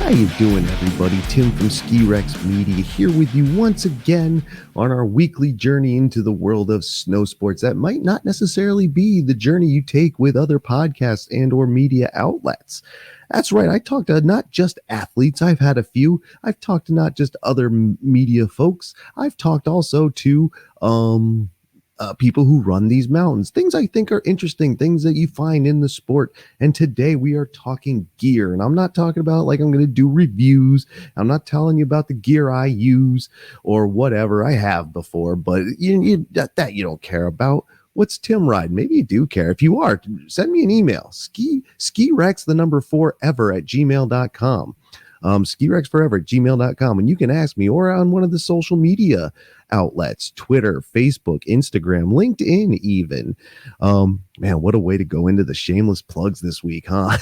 How you doing, everybody? Tim from Ski Rex Media here with you once again on our weekly journey into the world of snow sports. That might not necessarily be the journey you take with other podcasts and or media outlets. That's right. I talked to not just athletes. I've had a few. I've talked to not just other media folks. I've talked also to people who run these mountains, things I think are interesting, things that you find in the sport. And today we are talking gear, and I'm not talking about like I'm going to do reviews. I'm not telling you about the gear I use or whatever I have before, but that you don't care about. What's Tim riding? Maybe you do care. If you are, send me an email, skirexforever@gmail.com. skirexforever@gmail.com, and you can ask me, or on one of the social media outlets, Twitter, Facebook, Instagram, LinkedIn even. Man, what a way to go into the shameless plugs this week, huh?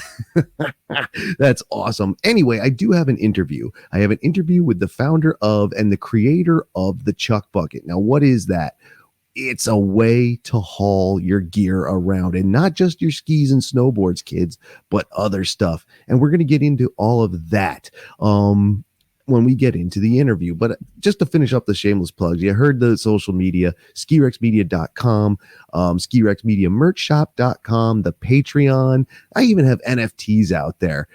That's awesome. Anyway, I do have an interview. I have an interview with the founder of and the creator of the Chuck Bucket. Now, what is that? It's a way to haul your gear around, and not just your skis and snowboards, kids, but other stuff. And we're going to get into all of that when we get into the interview. But just to finish up the shameless plugs, you heard the social media, skirexmedia.com, skirexmediamerchshop.com, the Patreon. I even have NFTs out there.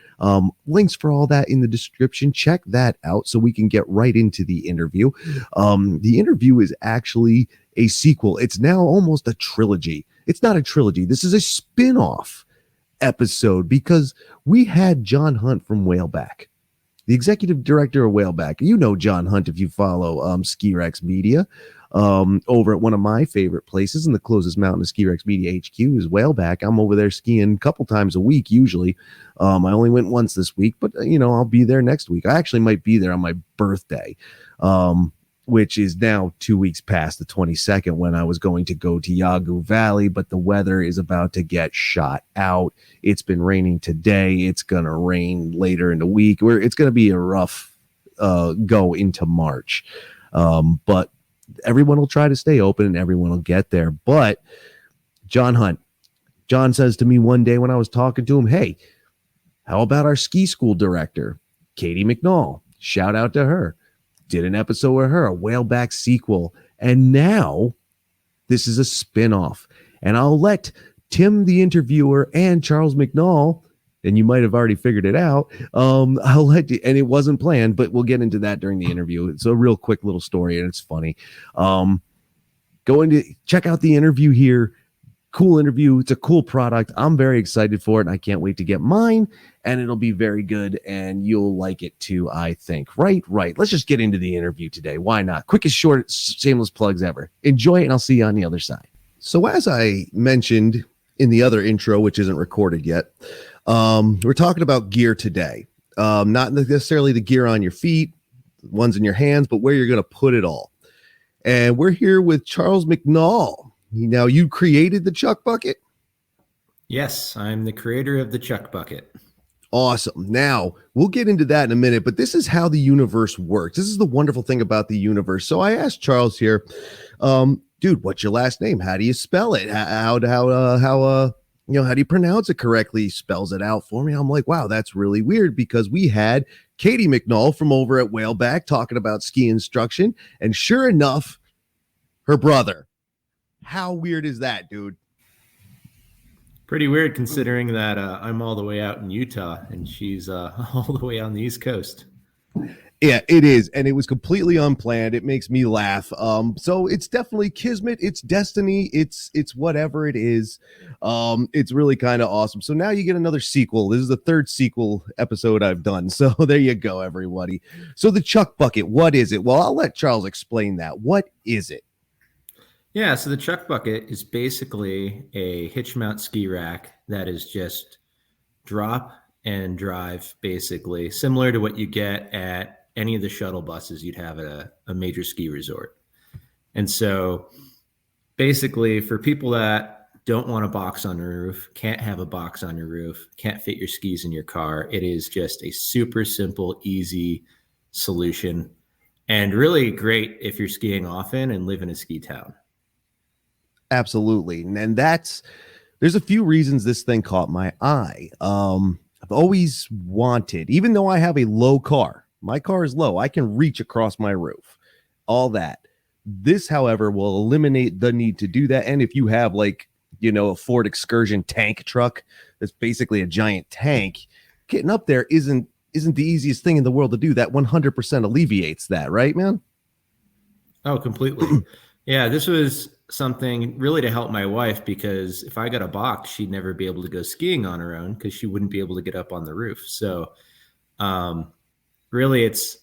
Links for all that in the description. Check that out so we can get right into the interview. The interview is actually a sequel. It's now almost a trilogy. It's not a trilogy. This is a spin-off episode because we had John Hunt from Whaleback, the executive director of Whaleback. You know John Hunt if you follow Ski Rex Media over at one of my favorite places, and the closest mountain to Ski Rex Media HQ is Whaleback. I'm over there skiing a couple times a week usually. I only went once this week, but I'll be there next week. I actually might be there on my birthday, which is now 2 weeks past the 22nd, when I was going to go to Yawgoo Valley, but the weather is about to get shot out. It's been raining today. It's going to rain later in the week. It's going to be a rough go into March. But everyone will try to stay open and everyone will get there. But John says to me one day when I was talking to him, hey, how about our ski school director, Katie McNall? Shout out to her. Did an episode with her, a Whaleback sequel. And now this is a spinoff. And I'll let Tim, the interviewer, and Charles McNall, and you might have already figured it out. I'll let you, and it wasn't planned, but we'll get into that during the interview. It's a real quick little story and it's funny. Go into check out the interview here. Cool interview. It's a cool product. I'm very excited for it, and I can't wait to get mine, and it'll be very good, and you'll like it too, I think. Right. Let's just get into the interview today. Why not? Quickest, short, shameless plugs ever. Enjoy it, and I'll see you on the other side. So as I mentioned in the other intro, which isn't recorded yet, we're talking about gear today. Not necessarily the gear on your feet, ones in your hands, but where you're going to put it all. And we're here with Charles McNall. Now, you created the Chuck Bucket? Yes, I'm the creator of the Chuck Bucket. Awesome. Now, we'll get into that in a minute, but this is how the universe works. This is the wonderful thing about the universe. So I asked Charles here, dude, what's your last name? How do you spell it? How do you pronounce it correctly? He spells it out for me. I'm like, wow, that's really weird, because we had Katie McNall from over at Whaleback talking about ski instruction, and sure enough, her brother. How weird is that, dude? Pretty weird, considering that I'm all the way out in Utah and she's all the way on the East Coast. Yeah, it is. And it was completely unplanned. It makes me laugh. So it's definitely kismet. It's destiny. It's whatever it is. It's really kind of awesome. So now you get another sequel. This is the third sequel episode I've done. So there you go, everybody. So the Chuck Bucket, what is it? Well, I'll let Charles explain that. What is it? Yeah, so the Chuck Bucket is basically a hitch mount ski rack that is just drop and drive, basically, similar to what you get at any of the shuttle buses you'd have at a major ski resort. And so basically, for people that don't want a box on your roof, can't have a box on your roof, can't fit your skis in your car, it is just a super simple, easy solution, and really great if you're skiing often and live in a ski town. Absolutely. And there's a few reasons this thing caught my eye. I've always wanted, even though I have a low car, my car is low, I can reach across my roof, all that. This, however, will eliminate the need to do that. And if you have like, a Ford Excursion tank truck that's basically a giant tank, getting up there isn't the easiest thing in the world to do. That 100% alleviates that, right, man? Oh, completely. Yeah, this was something really to help my wife, because if I got a box, she'd never be able to go skiing on her own because she wouldn't be able to get up on the roof. So um, really it's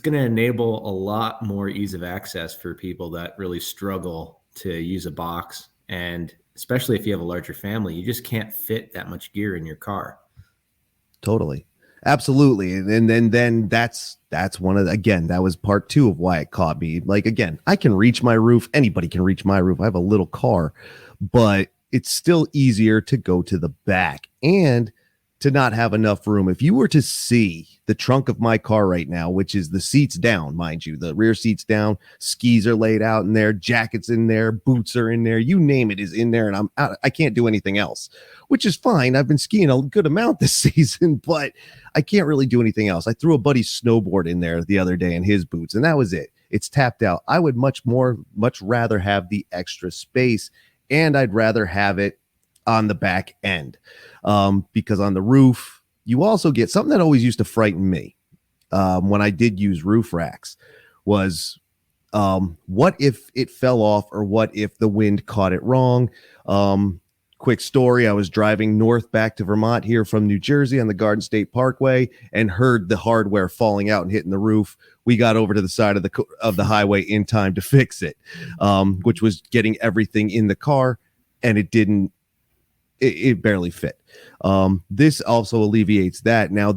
going to enable a lot more ease of access for people that really struggle to use a box. And especially if you have a larger family, you just can't fit that much gear in your car. Totally. Absolutely. And then that's one of again, that was part two of why it caught me. Like, again, I can reach my roof. Anybody can reach my roof. I have a little car, but it's still easier to go to the back and to not have enough room. If you were to see the trunk of my car right now, which is the seats down, mind you, the rear seats down, skis are laid out in there, jackets in there, boots are in there, you name it is in there, and I'm out. I can't do anything else, which is fine. I've been skiing a good amount this season, but I can't really do anything else. I threw a buddy's snowboard in there the other day in his boots, and that was it. It's tapped out. I would much rather have the extra space, and I'd rather have it on the back end, because on the roof, you also get something that always used to frighten me when I did use roof racks was what if it fell off, or what if the wind caught it wrong? Quick story. I was driving north back to Vermont here from New Jersey on the Garden State Parkway and heard the hardware falling out and hitting the roof. We got over to the side of the highway in time to fix it, which was getting everything in the car, and it didn't. It barely fit. This also alleviates that. Now,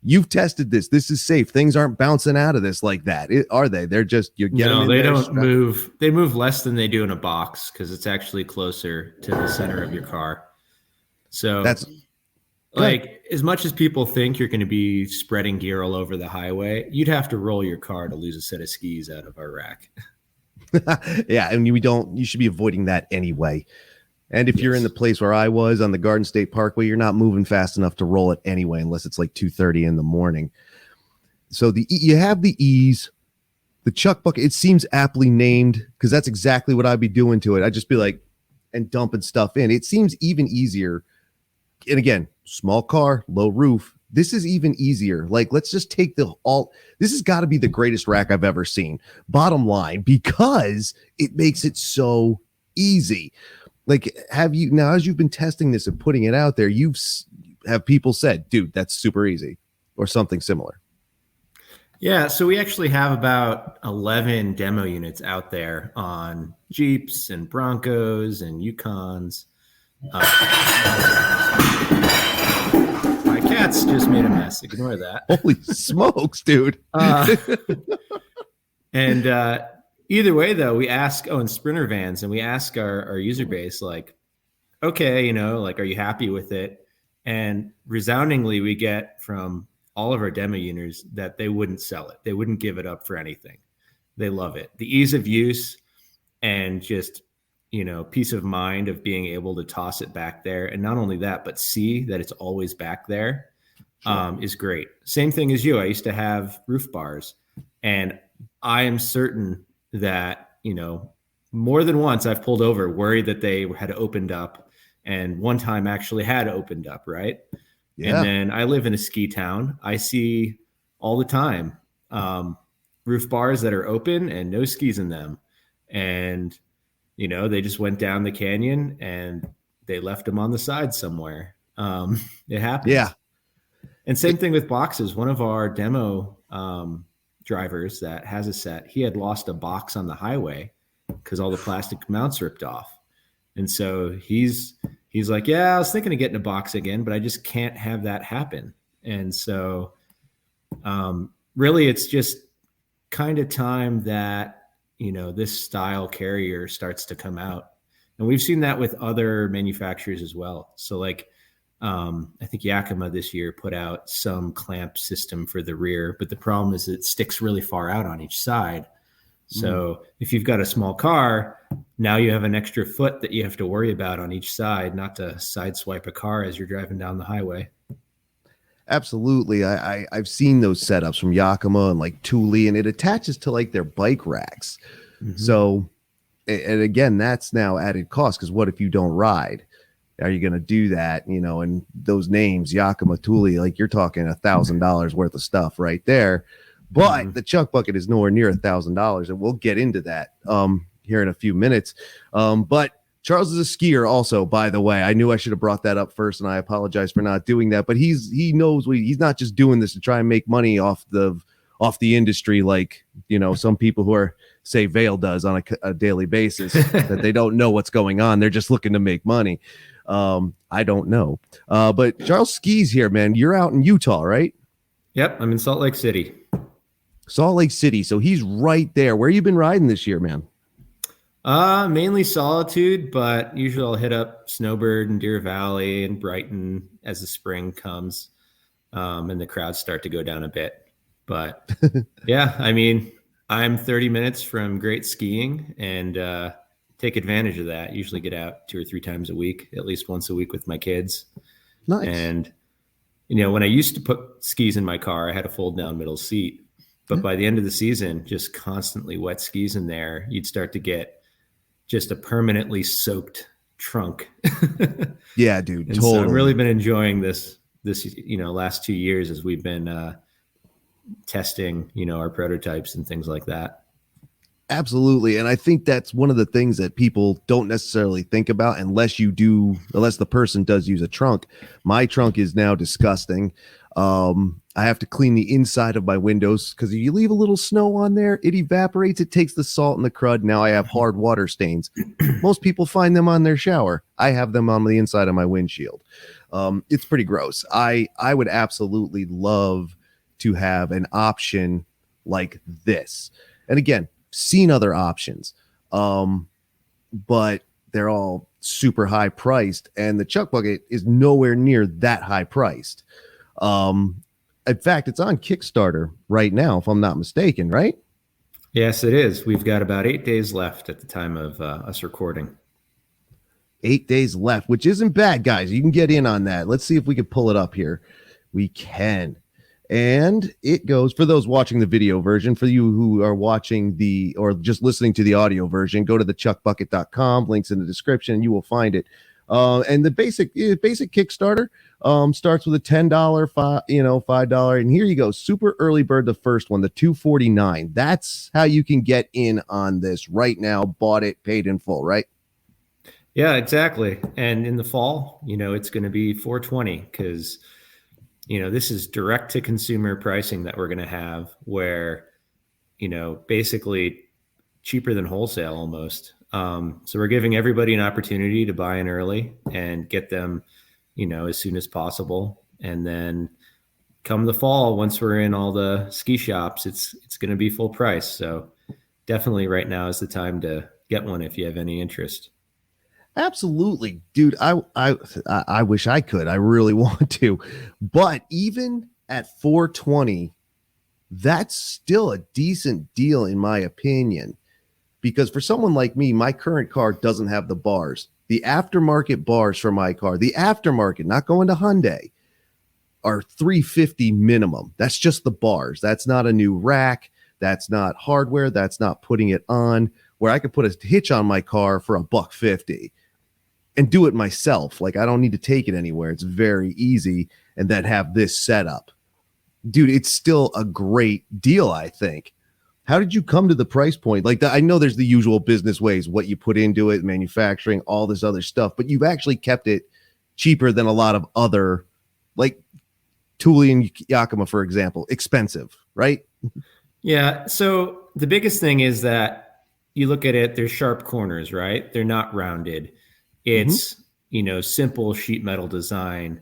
you've tested this. This is safe. Things aren't bouncing out of this like that, are they? They're just, you get them in they there, don't move. They move less than they do in a box because it's actually closer to the center of your car. So that's like, as much as people think you're going to be spreading gear all over the highway, you'd have to roll your car to lose a set of skis out of our rack. yeah. And you should be avoiding that anyway. And if you're in the place where I was on the Garden State Parkway, you're not moving fast enough to roll it anyway, unless it's like 2:30 in the morning. So you have the ease, the chuck bucket. It seems aptly named because that's exactly what I'd be doing to it. I'd just be like, and dumping stuff in. It seems even easier. And again, small car, low roof. This is even easier. Like, let's just take this has got to be the greatest rack I've ever seen. Bottom line, because it makes it so easy. Like, as you've been testing this and putting it out there, have people said, dude, that's super easy, or something similar? Yeah, so we actually have about 11 demo units out there on Jeeps and Broncos and Yukons. My cats just made a mess. Ignore that. Holy smokes, dude. And either way, though, we ask, and Sprinter vans, and we ask our user base, like, okay, like, are you happy with it? And resoundingly, we get from all of our demo users that they wouldn't sell it. They wouldn't give it up for anything. They love it. The ease of use and just, peace of mind of being able to toss it back there. And not only that, but see that it's always back there, is great. Same thing as you. I used to have roof bars, and I am certain that, more than once I've pulled over worried that they had opened up, and one time actually had opened up. Right. Yeah. And then I live in a ski town. I see all the time roof bars that are open and no skis in them. And, they just went down the canyon and they left them on the side somewhere. It happens. Yeah. And same thing with boxes. One of our demo drivers that has a set, he had lost a box on the highway because all the plastic mounts ripped off. And so he's like, yeah, I was thinking of getting a box again, but I just can't have that happen. And so really it's just kind of time that, this style carrier starts to come out. And we've seen that with other manufacturers as well. So like, I think Yakima this year put out some clamp system for the rear, but the problem is it sticks really far out on each side. Mm. So if you've got a small car, now you have an extra foot that you have to worry about on each side, not to sideswipe a car as you're driving down the highway. Absolutely. I've seen those setups from Yakima and like Thule, and it attaches to like their bike racks. Mm-hmm. So, and again, that's now added cost, because what if you don't ride? Are you going to do that? You know, and those names, Yakima, Thule, like you're talking $1,000 worth of stuff right there. But Mm-hmm. the Chuck Bucket is nowhere near $1,000, and we'll get into that here in a few minutes. But Charles is a skier also, by the way. I knew I should have brought that up first, and I apologize for not doing that. But he knows he's not just doing this to try and make money off the industry, like, you know, some people who are, say, Vale does on a daily basis, that they don't know what's going on. They're just looking to make money. I don't know. But Charles skis here, man. You're out in Utah, right? Yep, I'm in Salt Lake City. Salt Lake City. So he's right there. Where you been riding this year, man? Mainly Solitude, but usually I'll hit up Snowbird and Deer Valley and Brighton as the spring comes, and the crowds start to go down a bit. But yeah, I mean, I'm 30 minutes from great skiing, and take advantage of that. Usually get out 2 or 3 times a week, at least once a week with my kids. Nice. And, you know, when I used to put skis in my car, I had a fold down middle seat. But by the end of the season, just constantly wet skis in there, you'd start to get just a permanently soaked trunk. Yeah, dude. And Totally. so I've really been enjoying this, you know, last 2 years as we've been testing, you know, our prototypes and things like that. Absolutely. And I think that's one of the things that people don't necessarily think about unless the person does use a trunk. My trunk is now disgusting. I have to clean the inside of my windows, because if you leave a little snow on there, it evaporates. It takes the salt and the crud. Now I have hard water stains. Most people find them on their shower. I have them on the inside of my windshield. It's pretty gross. I would absolutely love to have an option like this. And again, seen other options, but they're all super high priced, and the Chuck Bucket is nowhere near that high priced. In fact, it's on Kickstarter right now, if I'm not mistaken, right? Yes, it is. We've got about 8 days left at the time of us recording. 8 days left, which isn't bad, guys. You can get in on that. Let's see if we can pull it up here. We can. And it goes, for those watching the video version, for you who are watching or just listening to the audio version, go to thechuckbucket.com, links in the description, you will find it. And the basic Kickstarter starts with a $10, $5. And here you go. Super early bird, the first one, the $249. That's how you can get in on this right now. Bought it, paid in full, right? Yeah, exactly. And in the fall, you know, it's going to be $420, because, you know, this is direct to consumer pricing that we're going to have, where, you know, basically cheaper than wholesale almost. So we're giving everybody an opportunity to buy in early and get them, you know, as soon as possible. And then come the fall, once we're in all the ski shops, it's going to be full price. So definitely right now is the time to get one if you have any interest. Absolutely, dude. I wish I could. I really want to. But even at $420, that's still a decent deal in my opinion. Because for someone like me, my current car doesn't have the bars. The aftermarket bars for my car, the aftermarket, not going to Hyundai, are $350 minimum. That's just the bars. That's not a new rack. That's not hardware. That's not putting it on, where I could put a hitch on my car for $150 and do it myself. Like, I don't need to take it anywhere. It's very easy. And then have this setup. Dude, it's still a great deal, I think. How did you come to the price point? Like, I know there's the usual business ways, what you put into it, manufacturing, all this other stuff, but you've actually kept it cheaper than a lot of other, like Thule and Yakima, for example, expensive, right? Yeah. So the biggest thing is that you look at it, there's sharp corners, right? They're not rounded. It's, you know, simple sheet metal design.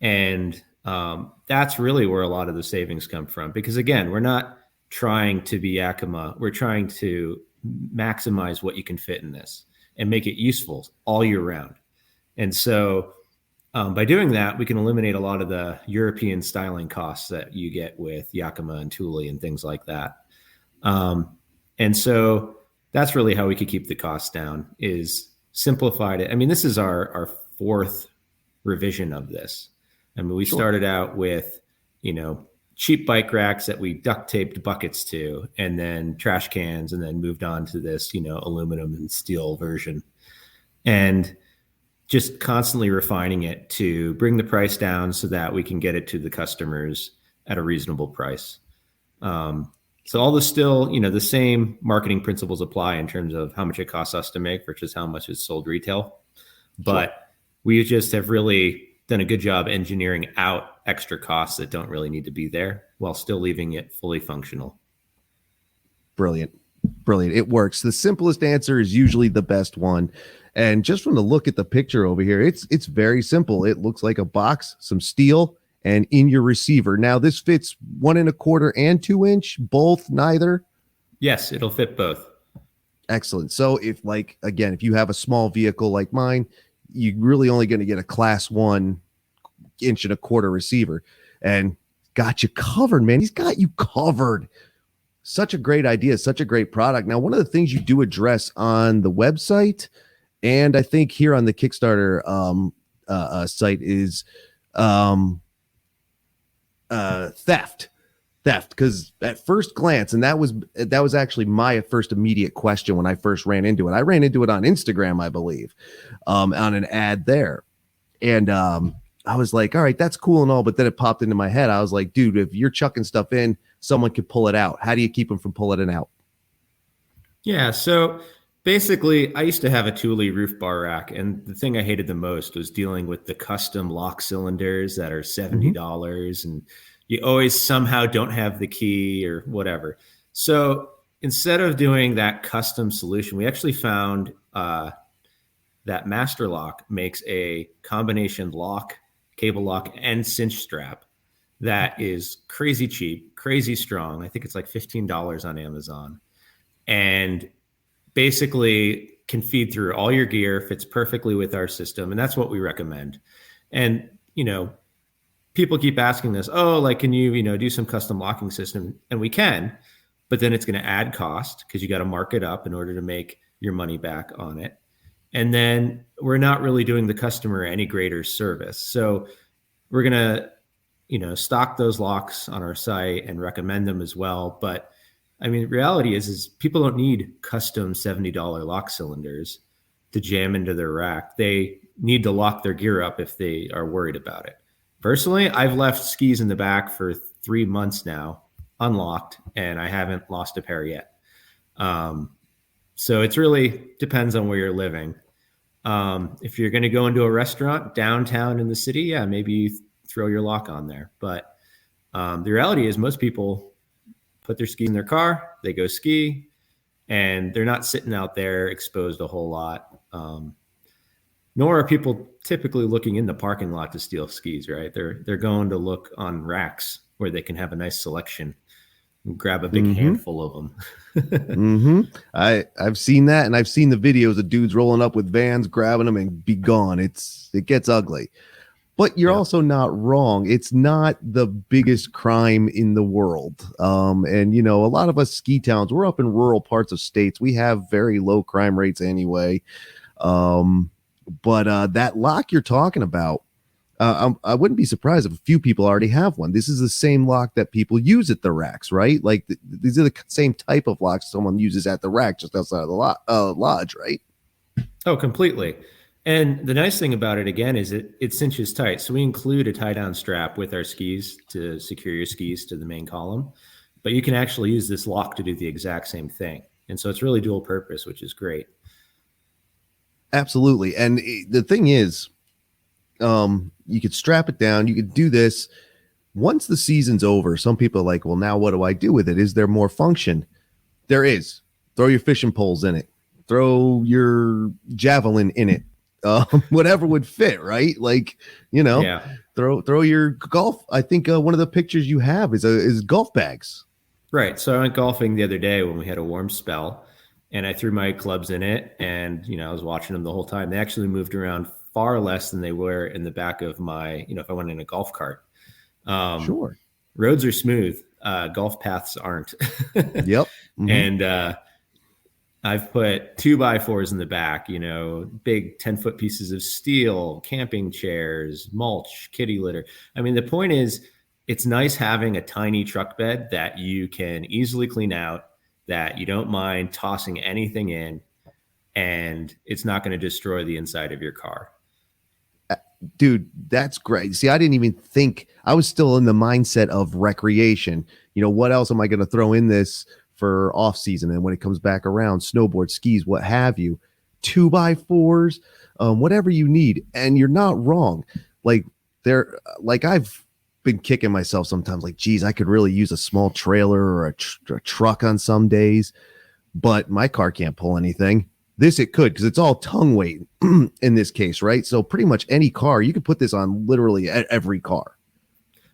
And that's really where a lot of the savings come from. Because again, we're not trying to be Yakima. We're trying to maximize what you can fit in this and make it useful all year round. And so by doing that, we can eliminate a lot of the European styling costs that you get with Yakima and Thule and things like that. And so that's really how we could keep the costs down, is simplified it. I mean, this is our fourth revision of this. I mean, we Sure. started out with, cheap bike racks that we duct taped buckets to, and then trash cans, and then moved on to this, aluminum and steel version. And just constantly refining it to bring the price down so that we can get it to the customers at a reasonable price. So all the still, the same marketing principles apply in terms of how much it costs us to make versus how much it's sold retail. But sure, we just have really done a good job engineering out extra costs that don't really need to be there while still leaving it fully functional. Brilliant. It works. The simplest answer is usually the best one. And just from the look at the picture over here, it's very simple. It looks like a box, some steel, and in your receiver. Now this fits 1 1/4 and 2-inch, both, neither. Yes, it'll fit both. Excellent. So if if you have a small vehicle like mine, you're really only going to get a class 1 1.25-inch receiver, and got you covered, man. He's got you covered. Such a great idea, such a great product. Now, one of the things you do address on the website, and I think here on the Kickstarter site, is theft, because at first glance, and that was actually my first immediate question when I first ran into it. I ran into it on Instagram, I believe, on an ad there, and I was like, all right, that's cool and all, but then it popped into my head. I was like, dude, if you're chucking stuff in, someone could pull it out. How do you keep them from pulling it out? Yeah, so basically, I used to have a Thule roof bar rack, and the thing I hated the most was dealing with the custom lock cylinders that are $70, and you always somehow don't have the key or whatever. So instead of doing that custom solution, we actually found that Master Lock makes a combination lock, cable lock, and cinch strap that is crazy cheap, crazy strong. I think it's like $15 on Amazon. And basically can feed through all your gear, fits perfectly with our system. And that's what we recommend. And, people keep asking this, can you, do some custom locking system? And we can, but then it's going to add cost because you got to mark it up in order to make your money back on it. And then we're not really doing the customer any greater service. So we're going to, stock those locks on our site and recommend them as well. But I mean, reality is people don't need custom $70 lock cylinders to jam into their rack. They need to lock their gear up if they are worried about it. Personally, I've left skis in the back for 3 months now, unlocked, and I haven't lost a pair yet. So it really depends on where you're living. If you're going to go into a restaurant downtown in the city, yeah, maybe you throw your lock on there. But the reality is most people put their skis in their car, they go ski, and they're not sitting out there exposed a whole lot. Nor are people typically looking in the parking lot to steal skis, right? They're going to look on racks where they can have a nice selection and grab a big handful of them. I've seen that, and I've seen the videos of dudes rolling up with vans, grabbing them, and be gone. It gets ugly. But you're also not wrong. It's not the biggest crime in the world. And, a lot of us ski towns, we're up in rural parts of states. We have very low crime rates anyway. But that lock you're talking about, I wouldn't be surprised if a few people already have one. This is the same lock that people use at the racks, right? Like these are the same type of locks someone uses at the rack just outside of the lodge, right? Oh, completely. And the nice thing about it, again, is it cinches tight. So we include a tie-down strap with our skis to secure your skis to the main column. But you can actually use this lock to do the exact same thing. And so it's really dual purpose, which is great. Absolutely. And the thing is, you could strap it down. You could do this. Once the season's over, some people are like, well, now what do I do with it? Is there more function? There is. Throw your fishing poles in it. Throw your javelin in it. Whatever would fit, right? Throw your golf. I think one of the pictures you have is golf bags. Right. So I went golfing the other day when we had a warm spell, and I threw my clubs in it, and I was watching them the whole time. They actually moved around far less than they were in the back of my, if I went in a golf cart. Sure. Roads are smooth. Golf paths aren't. Yep. And I've put 2x4s in the back, big 10-foot pieces of steel, camping chairs, mulch, kitty litter. I mean, the point is, it's nice having a tiny truck bed that you can easily clean out, that you don't mind tossing anything in, and it's not going to destroy the inside of your car. Dude, that's great. See, I didn't even think, I was still in the mindset of recreation. What else am I going to throw in this for off season? And when it comes back around, snowboard, skis, what have you, 2x4s, whatever you need. And you're not wrong. I've been kicking myself sometimes, like, geez, I could really use a small trailer or a truck on some days, but my car can't pull anything. This it could, because it's all tongue weight in this case, right? So pretty much any car, you could put this on literally every car.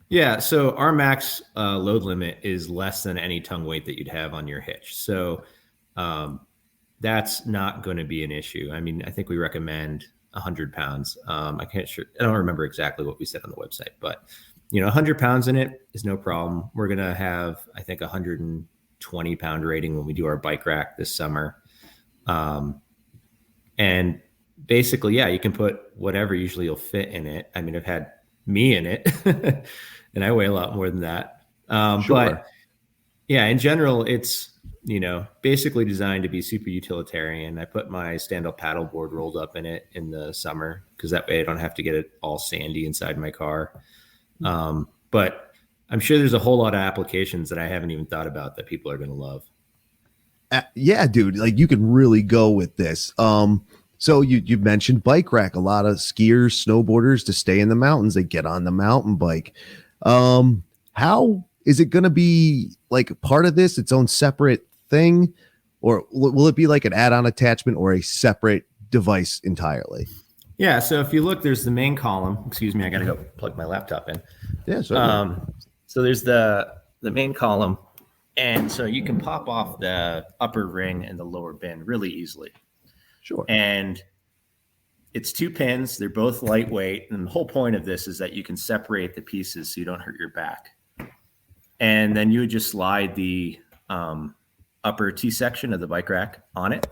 Yeah, so our max load limit is less than any tongue weight that you'd have on your hitch. So that's not going to be an issue. I mean, I think we recommend 100 pounds. I don't remember exactly what we said on the website, but 100 pounds in it is no problem. We're going to have, I think, 120-pound rating when we do our bike rack this summer. And basically, yeah, you can put whatever usually you'll fit in it. I mean, I've had me in it and I weigh a lot more than that. Sure. But yeah, in general, it's, basically designed to be super utilitarian. I put my stand-up paddleboard rolled up in it in the summer, because that way I don't have to get it all sandy inside my car. But I'm sure there's a whole lot of applications that I haven't even thought about that people are going to love. Yeah, dude, like you can really go with this. So you mentioned bike rack. A lot of skiers, snowboarders, to stay in the mountains, they get on the mountain bike. How is it going to be like part of this, its own separate thing, or will it be like an add-on attachment or a separate device entirely? Yeah, so if you look, there's the main column. Excuse me, I got to go plug my laptop in. Yeah, certainly. So there's the main column, and so you can pop off the upper ring and the lower bin really easily. Sure. And it's 2 pins. They're both lightweight, and the whole point of this is that you can separate the pieces so you don't hurt your back. And then you would just slide the upper T section of the bike rack on it,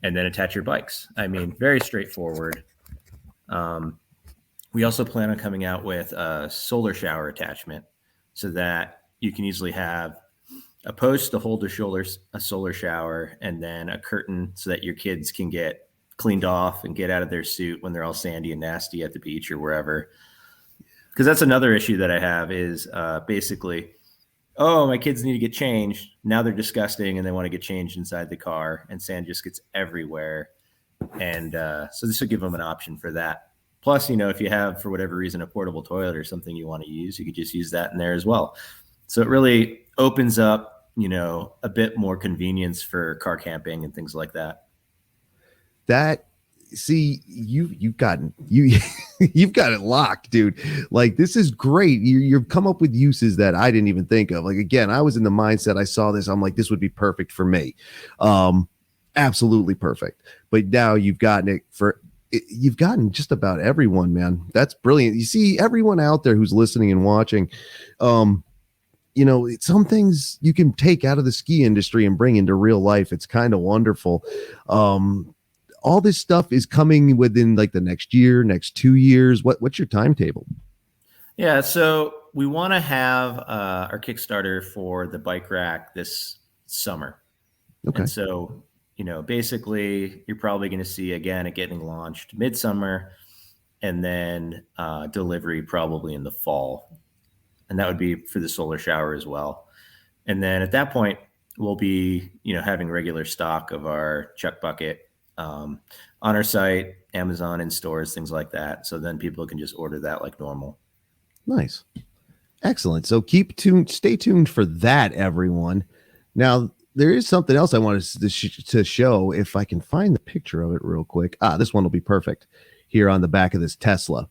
and then attach your bikes. I mean, very straightforward. We also plan on coming out with a solar shower attachment so that you can easily have a post to hold a solar shower, and then a curtain so that your kids can get cleaned off and get out of their suit when they're all sandy and nasty at the beach or wherever. Because that's another issue that I have is basically, oh, my kids need to get changed. Now they're disgusting and they want to get changed inside the car, and sand just gets everywhere. And so this would give them an option for that. Plus, if you have, for whatever reason, a portable toilet or something you want to use, you could just use that in there as well. So it really opens up, a bit more convenience for car camping and things like that. You've gotten you've got it locked, dude. Like, this is great. You've come up with uses that I didn't even think of. Like, again, I was in the mindset, I saw this, I'm like, this would be perfect for me. Absolutely perfect. But now you've gotten just about everyone, man. That's brilliant. You see, everyone out there who's listening and watching, some things you can take out of the ski industry and bring into real life. It's kind of wonderful. All this stuff is coming within like the next year, next 2 years. What's your timetable? Yeah, so we want to have our Kickstarter for the bike rack this summer. Okay. And so, basically you're probably going to see again it getting launched midsummer, and then delivery probably in the fall. And that would be for the solar shower as well. And then at that point, we'll be, having regular stock of our chuck bucket on our site, Amazon, in stores, things like that. So then people can just order that like normal. Nice. Excellent. So stay tuned for that, everyone. Now, there is something else I wanted to show, if I can find the picture of it real quick. This one will be perfect here on the back of this Tesla.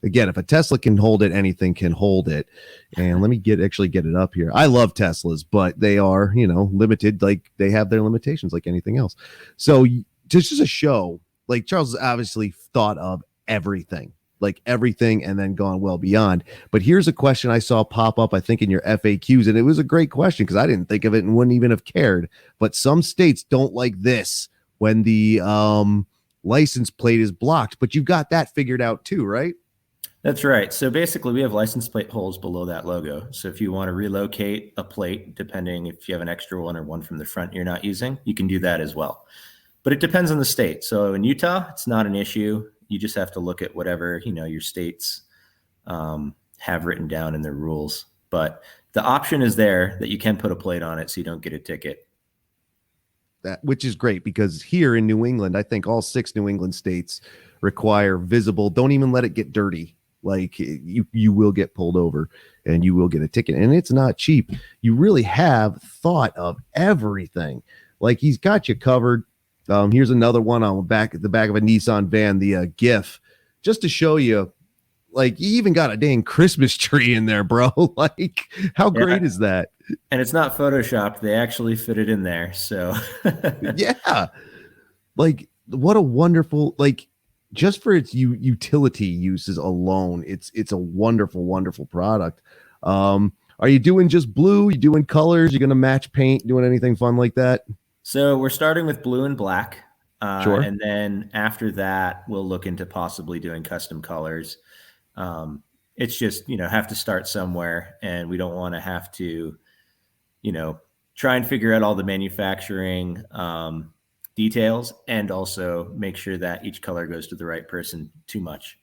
Again, if a Tesla can hold it, anything can hold it. And let me get it up here. I love Teslas, but they are, limited. Like, they have their limitations like anything else. So just a show, like, Charles has obviously thought of everything. like everything and then gone well beyond. But here's a question I saw pop up, I think, in your FAQs, and it was a great question because I didn't think of it and wouldn't even have cared. But some states don't like this when the license plate is blocked, but you've got that figured out too, right? That's right. So basically, we have license plate holes below that logo. So if you want to relocate a plate, depending if you have an extra one or one from the front you're not using, you can do that as well. But it depends on the state. So in Utah, it's not an issue. You just have to look at whatever, your states have written down in their rules. But the option is there that you can put a plate on it so you don't get a ticket. That, which is great because here in New England, I think all 6 New England states require visible. Don't even let it get dirty. Like you will get pulled over and you will get a ticket, and it's not cheap. You really have thought of everything. Like he's got you covered. Here's another one on the back of a Nissan van, the GIF, just to show you. Like you even got a dang Christmas tree in there, bro. Like how great is that? And it's not photoshopped. They actually fit it in there. So yeah, like what a wonderful, like just for its utility uses alone, it's a wonderful product. Are you doing just blue? You doing colors? You gonna match paint? Doing anything fun like that? So we're starting with blue and black. Sure. And then after that, we'll look into possibly doing custom colors. It's just, have to start somewhere, and we don't want to have to, try and figure out all the manufacturing details and also make sure that each color goes to the right person too much.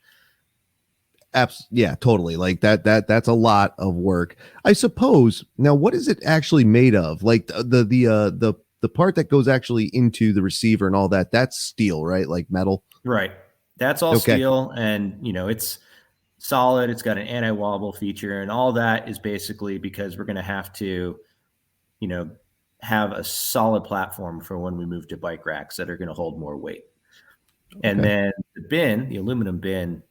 Yeah, totally. Like that's a lot of work, I suppose. Now, what is it actually made of? Like the part that goes actually into the receiver and all that, that's steel, right? Like metal. Right. That's all steel, and it's solid. It's got an anti-wobble feature, and all that is basically because we're going to have to, have a solid platform for when we move to bike racks that are going to hold more weight. Okay. And then the aluminum bin,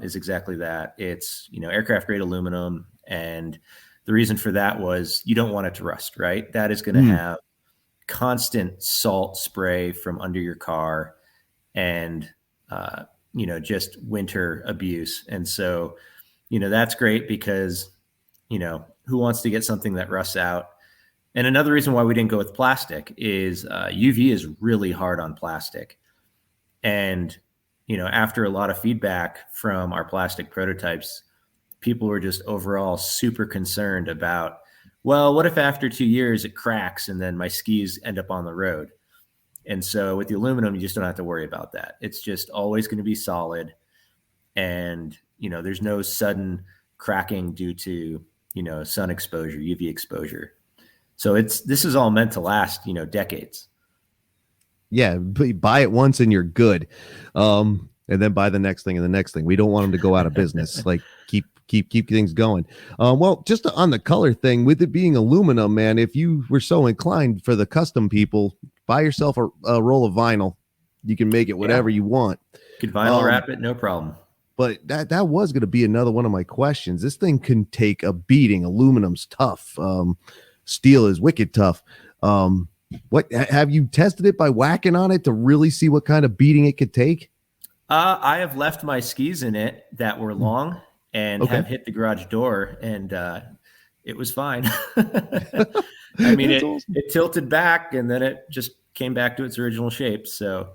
is exactly that. It's, aircraft grade aluminum. And the reason for that was you don't want it to rust, right? That is going to have constant salt spray from under your car and, just winter abuse. And so, that's great because, who wants to get something that rusts out? And another reason why we didn't go with plastic is UV is really hard on plastic. And, after a lot of feedback from our plastic prototypes, people were just overall super concerned about, well, what if after 2 years it cracks and then my skis end up on the road? And so with the aluminum, you just don't have to worry about that. It's just always going to be solid. And, there's no sudden cracking due to, sun exposure, UV exposure. So this is all meant to last, decades. Yeah, buy it once and you're good. And then buy the next thing and the next thing. We don't want them to go out of business. Like keep things going. Well, just on the color thing, with it being aluminum, man, if you were so inclined for the custom people, buy yourself a roll of vinyl. You can make it whatever you want. You could vinyl wrap it, no problem. But that was going to be another one of my questions. This thing can take a beating. Aluminum's tough. Steel is wicked tough. What have you tested it by whacking on it to really see what kind of beating it could take? I have left my skis in it that were long and have hit the garage door, and it was fine. I mean, it tilted back and then it just came back to its original shape. So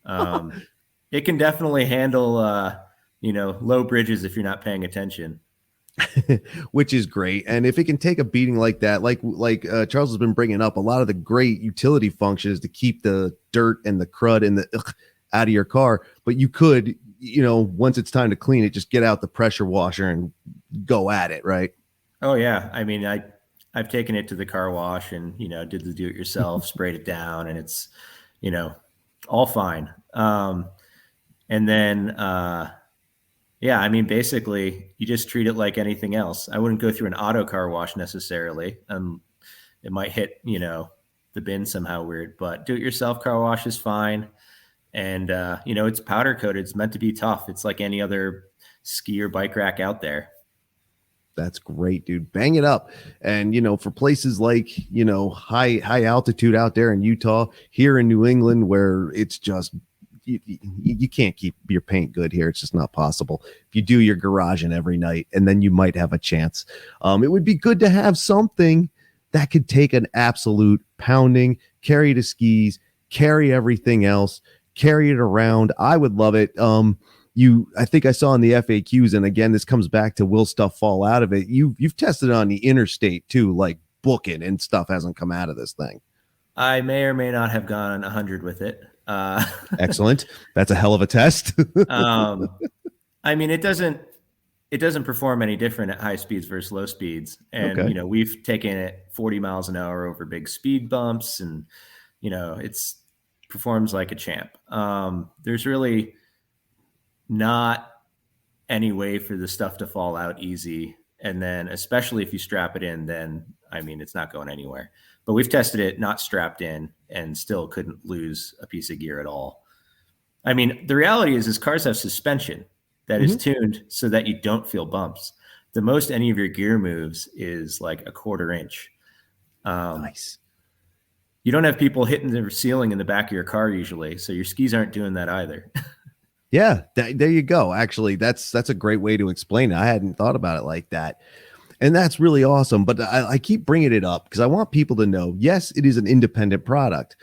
it can definitely handle, low bridges if you're not paying attention. Which is great. And if it can take a beating like that, like Charles has been bringing up, a lot of the great utility functions to keep the dirt and the crud and the out of your car. But you could, once it's time to clean it, just get out the pressure washer and go at it, right? Oh yeah. I mean, I've taken it to the car wash and, did the do-it-yourself, sprayed it down, and it's, all fine. And then, yeah, I mean, basically, you just treat it like anything else. I wouldn't go through an auto car wash necessarily. It might hit, the bin somehow weird, but do-it-yourself car wash is fine. And, it's powder coated. It's meant to be tough. It's like any other ski or bike rack out there. That's great, dude. Bang it up. And, for places like, high altitude out there in Utah, here in New England, where it's just you can't keep your paint good here. It's just not possible. If you do your garage in every night, and then you might have a chance. It would be good to have something that could take an absolute pounding, carry to skis, carry everything else, carry it around. I would love it. I think I saw in the FAQs, and again, this comes back to will stuff fall out of it. You've tested it on the interstate too, like booking and stuff hasn't come out of this thing. I may or may not have gone 100 with it. Excellent. That's a hell of a test. I mean, it doesn't perform any different at high speeds versus low speeds. And, Okay. We've taken it 40 miles an hour over big speed bumps, and, it's performs like a champ. There's really not any way for the stuff to fall out easy. And then, especially if you strap it in, then, I mean, it's not going anywhere. But we've tested it not strapped in and still couldn't lose a piece of gear at all. I mean, the reality is cars have suspension that is tuned so that you don't feel bumps. The most any of your gear moves is like a quarter inch. Nice. You don't have people hitting the ceiling in the back of your car usually, so your skis aren't doing that either. Yeah, there you go. Actually, that's a great way to explain it. I hadn't thought about it like that. And that's really awesome. But I keep bringing it up because I want people to know, yes, it is an independent product.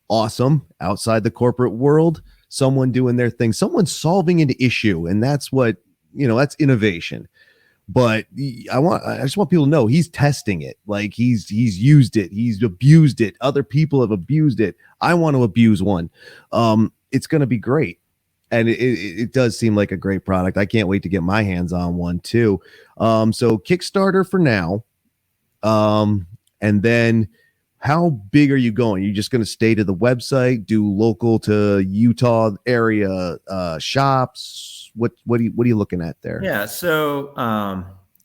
Awesome. Outside the corporate world, someone doing their thing, someone solving an issue. And that's what, that's innovation. But I just want people to know he's testing it. Like he's used it. He's abused it. Other people have abused it. I want to abuse one. It's going to be great. And it does seem like a great product. I can't wait to get my hands on one too. So Kickstarter for now. And then how big are you going? You're just going to stay to the website, do local to Utah area shops? What are you looking at there? Yeah. So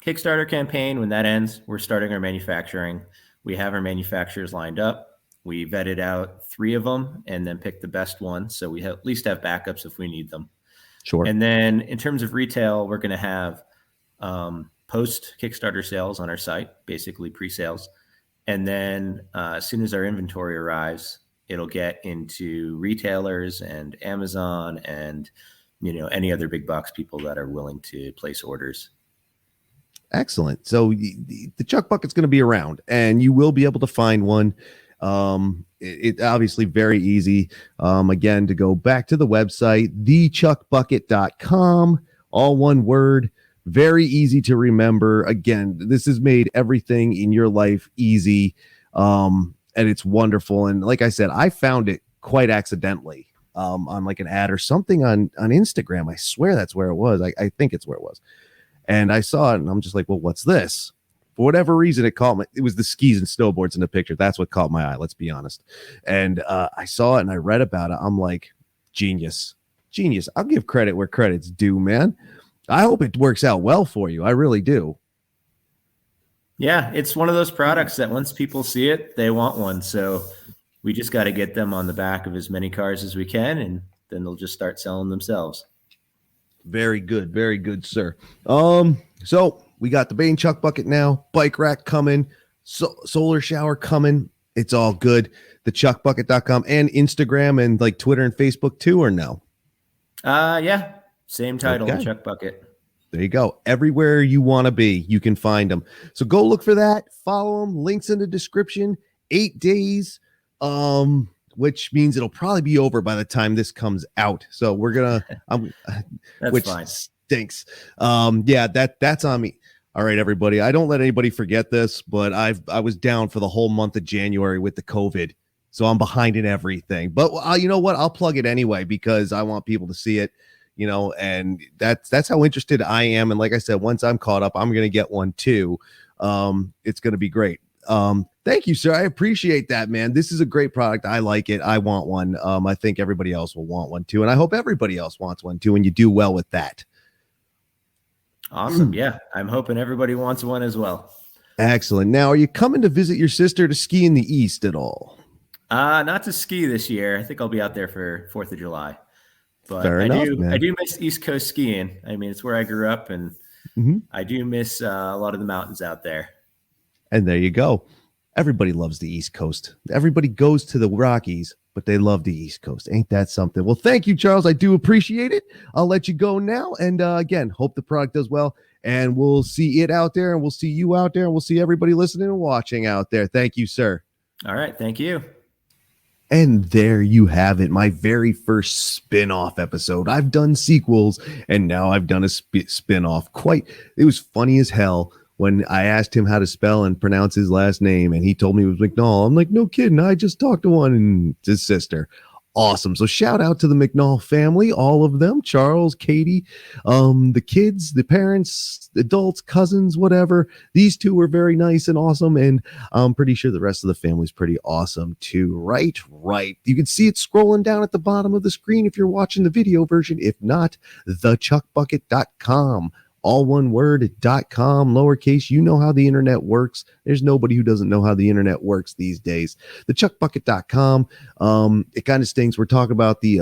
Kickstarter campaign, when that ends, we're starting our manufacturing. We have our manufacturers lined up. We vetted out 3 of them and then picked the best one. So we at least have backups if we need them. Sure. And then in terms of retail, we're going to have post Kickstarter sales on our site, basically pre-sales. And then as soon as our inventory arrives, it'll get into retailers and Amazon and, any other big box people that are willing to place orders. Excellent. So the Chuck Bucket's going to be around and you will be able to find one. It obviously very easy. Again, to go back to the website, thechuckbucket.com, all one word, very easy to remember. Again, this has made everything in your life easy. And it's wonderful. And like I said, I found it quite accidentally, on like an ad or something on Instagram. I swear that's where it was. I think it's where it was. And I saw it and I'm just like, well, what's this? For whatever reason, it was the skis and snowboards in the picture. That's what caught my eye. Let's be honest. And I saw it and I read about it. I'm like, genius. I'll give credit where credit's due, man. I hope it works out well for you. I really do. Yeah, it's one of those products that once people see it, they want one. So we just got to get them on the back of as many cars as we can, and then they'll just start selling themselves. Very good, sir. So we got the Bane Chuck Bucket now, bike rack coming, solar shower coming. It's all good. The chuckbucket.com and Instagram and like Twitter and Facebook too, or no? Yeah. Same title, Okay. Chuck Bucket. There you go. Everywhere you want to be, you can find them. So go look for that. Follow them. Links in the description. 8 days, which means it'll probably be over by the time this comes out. So we're gonna, That's which fine. Stinks. Yeah, that's on me. All right, everybody. I don't let anybody forget this, but I was down for the whole month of January with the COVID, so I'm behind in everything. But you know what? I'll plug it anyway because I want people to see it. And that's how interested I am. And like I said, once I'm caught up, I'm going to get one too. It's going to be great. Thank you, sir. I appreciate that, man. This is a great product. I like it. I want one. I think everybody else will want one too. And I hope everybody else wants one too. And you do well with that. Awesome. Yeah. I'm hoping everybody wants one as well. Excellent. Now, are you coming to visit your sister to ski in the East at all? Not to ski this year. I think I'll be out there for 4th of July. But Fair enough, man. I do miss East Coast skiing. I mean, it's where I grew up, and I do miss a lot of the mountains out there. And there you go. Everybody loves the East Coast. Everybody goes to the Rockies, but they love the East Coast. Ain't that something? Well, thank you, Charles. I do appreciate it. I'll let you go now. And again, hope the product does well. And we'll see it out there, and we'll see you out there, and we'll see everybody listening and watching out there. Thank you, sir. All right. Thank you. And there you have it, my very first spin-off episode. I've done sequels, and now I've done a spin-off. It was funny as hell when I asked him how to spell and pronounce his last name, and he told me it was McNall. I'm like, no kidding, I just talked to one, and his sister. Awesome. So shout out to the McNall family, all of them, Charles, Katie, the kids, the parents, adults, cousins, whatever. These two were very nice and awesome, and I'm pretty sure the rest of the family's pretty awesome too. Right. You can see it scrolling down at the bottom of the screen if you're watching the video version. If not, thechuckbucket.com. All one word, .com, lowercase. You know how the internet works. There's nobody who doesn't know how the internet works these days. The chuckbucket.com. It kind of stinks. We're talking about the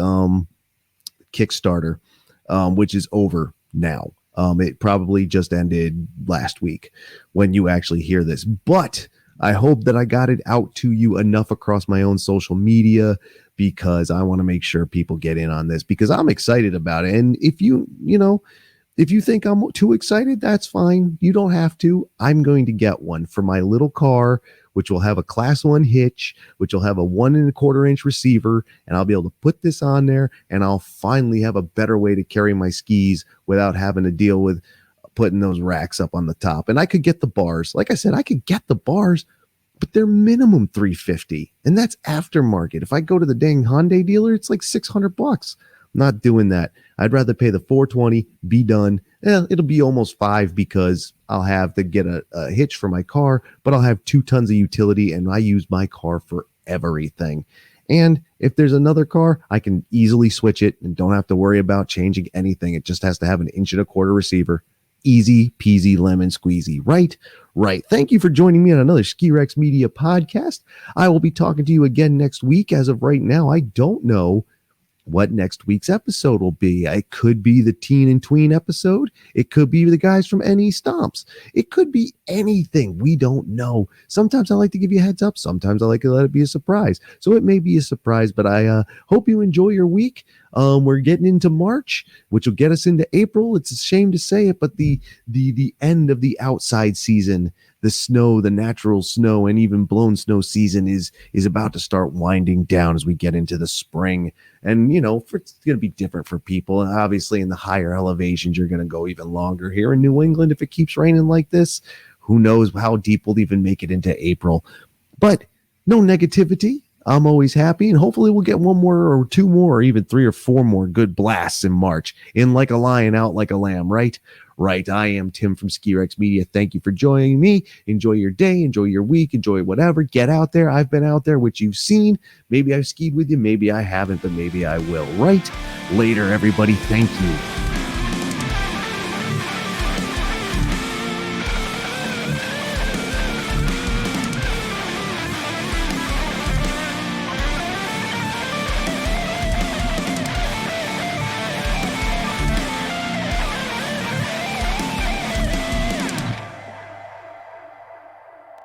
Kickstarter, which is over now. It probably just ended last week when you actually hear this. But I hope that I got it out to you enough across my own social media, because I want to make sure people get in on this, because I'm excited about it. And if if you think I'm too excited, that's fine. You don't have to. I'm going to get one for my little car, which will have a class 1 hitch, which will have a 1.25-inch receiver, and I'll be able to put this on there, and I'll finally have a better way to carry my skis without having to deal with putting those racks up on the top. And I could get the bars. Like I said, I could get the bars, but they're minimum $350, and that's aftermarket. If I go to the dang Hyundai dealer, it's like $600. Not doing that. I'd rather pay the $420, be done. It'll be almost $5 because I'll have to get a hitch for my car, but I'll have 2 tons of utility, and I use my car for everything. And if there's another car, I can easily switch it and don't have to worry about changing anything. It just has to have an 1.25-inch receiver. Easy peasy lemon squeezy. Right. Thank you for joining me on another Ski Rex Media podcast. I will be talking to you again next week. As of right now, I don't know what next week's episode will be. It could be the teen and tween episode. It could be the guys from NE Stomps. It could be anything. We don't know. Sometimes I like to give you a heads up. Sometimes I like to let it be a surprise. So it may be a surprise, but I hope you enjoy your week. We're getting into March, which will get us into April. It's a shame to say it, but the end of the outside season, the snow, the natural snow, and even blown snow season is about to start winding down as we get into the spring. And, it's going to be different for people. And obviously, in the higher elevations, you're going to go even longer. Here in New England, if it keeps raining like this, who knows how deep we'll even make it into April. But no negativity. I'm always happy, and hopefully we'll get 1 more or 2 more or even 3 or 4 more good blasts in March. In like a lion, out like a lamb, right? Right. I am Tim from Ski Rex Media. Thank you for joining me. Enjoy your day. Enjoy your week. Enjoy whatever. Get out there. I've been out there, which you've seen. Maybe I've skied with you. Maybe I haven't, but maybe I will. Right? Later, everybody. Thank you.